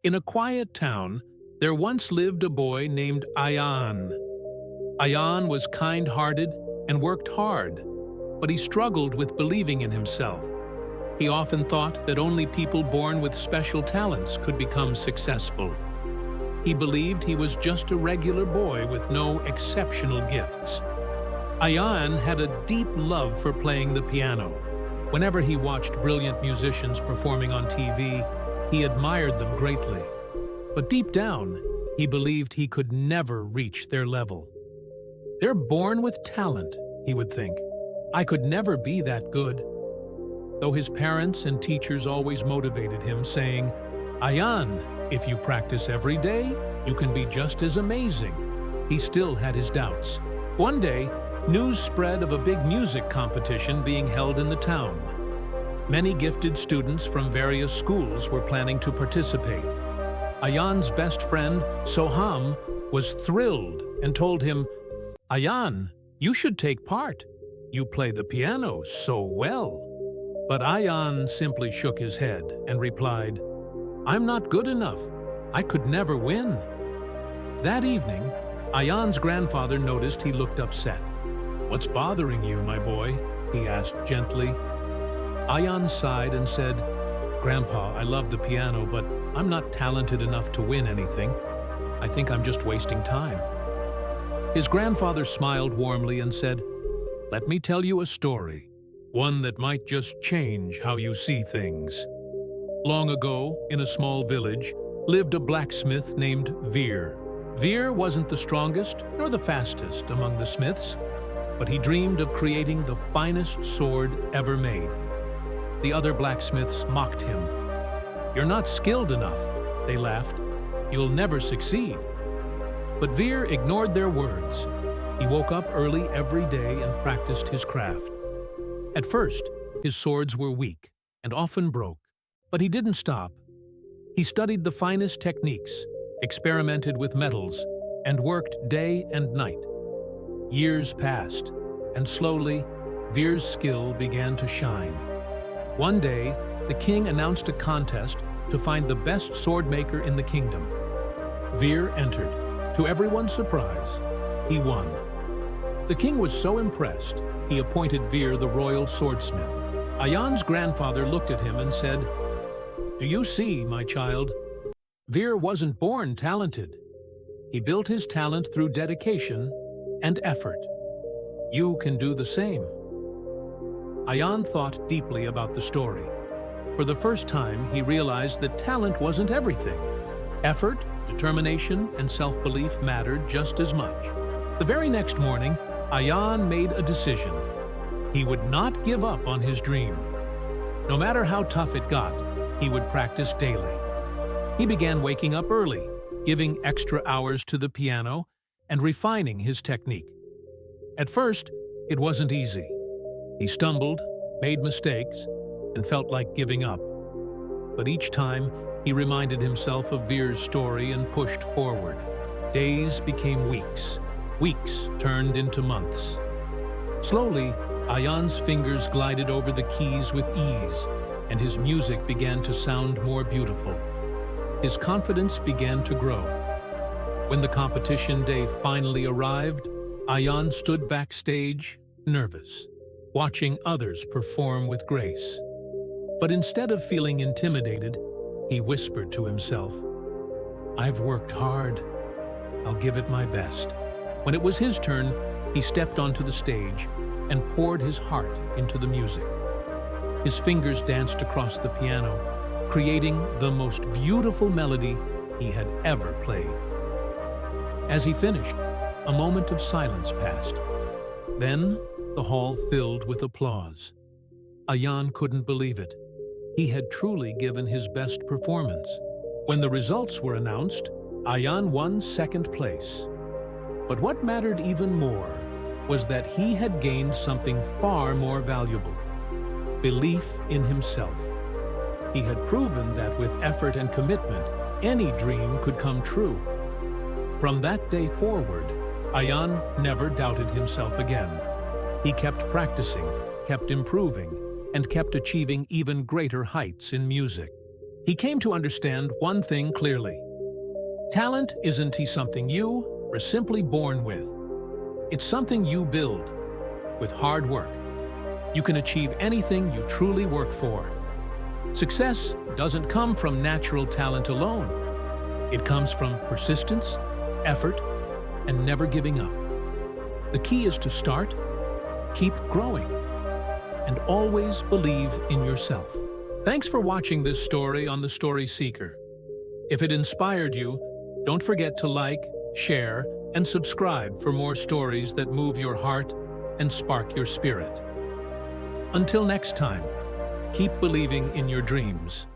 In a quiet town, there once lived a boy named Ayaan. Ayaan was kind-hearted and worked hard, but he struggled with believing in himself. He often thought that only people born with special talents could become successful. He believed he was just a regular boy with no exceptional gifts. Ayaan had a deep love for playing the piano. Whenever he watched brilliant musicians performing on TV, he admired them greatly. But deep down, he believed he could never reach their level. "They're born with talent," he would think. "I could never be that good." Though his parents and teachers always motivated him, saying, "Ayaan, if you practice every day, you can be just as amazing," he still had his doubts. One day, news spread of a big music competition being held in the town. Many gifted students from various schools were planning to participate. Ayaan's best friend, Soham, was thrilled and told him, "Ayaan, you should take part. You play the piano so well." But Ayaan simply shook his head and replied, "I'm not good enough. I could never win." That evening, Ayaan's grandfather noticed he looked upset. "What's bothering you, my boy?" he asked gently. Ayaan sighed and said, "Grandpa, I love the piano, but I'm not talented enough to win anything. I think I'm just wasting time." His grandfather smiled warmly and said, "Let me tell you a story, one that might just change how you see things." Long ago, in a small village, lived a blacksmith named Veer. Veer wasn't the strongest nor the fastest among the smiths, but he dreamed of creating the finest sword ever made. The other blacksmiths mocked him. "You're not skilled enough," they laughed. "You'll never succeed." But Veer ignored their words. He woke up early every day and practiced his craft. At first, his swords were weak and often broke, but he didn't stop. He studied the finest techniques, experimented with metals, and worked day and night. Years passed, and slowly, Veer's skill began to shine. One day, the king announced a contest to find the best sword maker in the kingdom. Veer entered. To everyone's surprise, he won. The king was so impressed, he appointed Veer the royal swordsmith. Ayaan's grandfather looked at him and said, "Do you see, my child? Veer wasn't born talented. He built his talent through dedication and effort. You can do the same." Ayaan thought deeply about the story. For the first time, he realized that talent wasn't everything. Effort, determination, and self-belief mattered just as much. The very next morning, Ayaan made a decision. He would not give up on his dream. No matter how tough it got, he would practice daily. He began waking up early, giving extra hours to the piano, and refining his technique. At first, it wasn't easy. He stumbled, made mistakes, and felt like giving up. But each time, he reminded himself of Veer's story and pushed forward. Days became weeks. Weeks turned into months. Slowly, Ayaan's fingers glided over the keys with ease, and his music began to sound more beautiful. His confidence began to grow. When the competition day finally arrived, Ayaan stood backstage, nervous, watching others perform with grace. But instead of feeling intimidated, he whispered to himself, "I've worked hard. I'll give it my best." When it was his turn, he stepped onto the stage and poured his heart into the music. His fingers danced across the piano, creating the most beautiful melody he had ever played. As he finished, a moment of silence passed. Then, the hall filled with applause. Ayaan couldn't believe it. He had truly given his best performance. When the results were announced, Ayaan won second place. But what mattered even more was that he had gained something far more valuable: belief in himself. He had proven that with effort and commitment, any dream could come true. From that day forward, Ayaan never doubted himself again. He kept practicing, kept improving, and kept achieving even greater heights in music. He came to understand one thing clearly. Talent isn't something you are simply born with. It's something you build with hard work. You can achieve anything you truly work for. Success doesn't come from natural talent alone. It comes from persistence, effort, and never giving up. The key is to start, keep growing, and always believe in yourself. Thanks for watching this story on The Story Seeker. If it inspired you, don't forget to like, share, and subscribe for more stories that move your heart and spark your spirit. Until next time, keep believing in your dreams.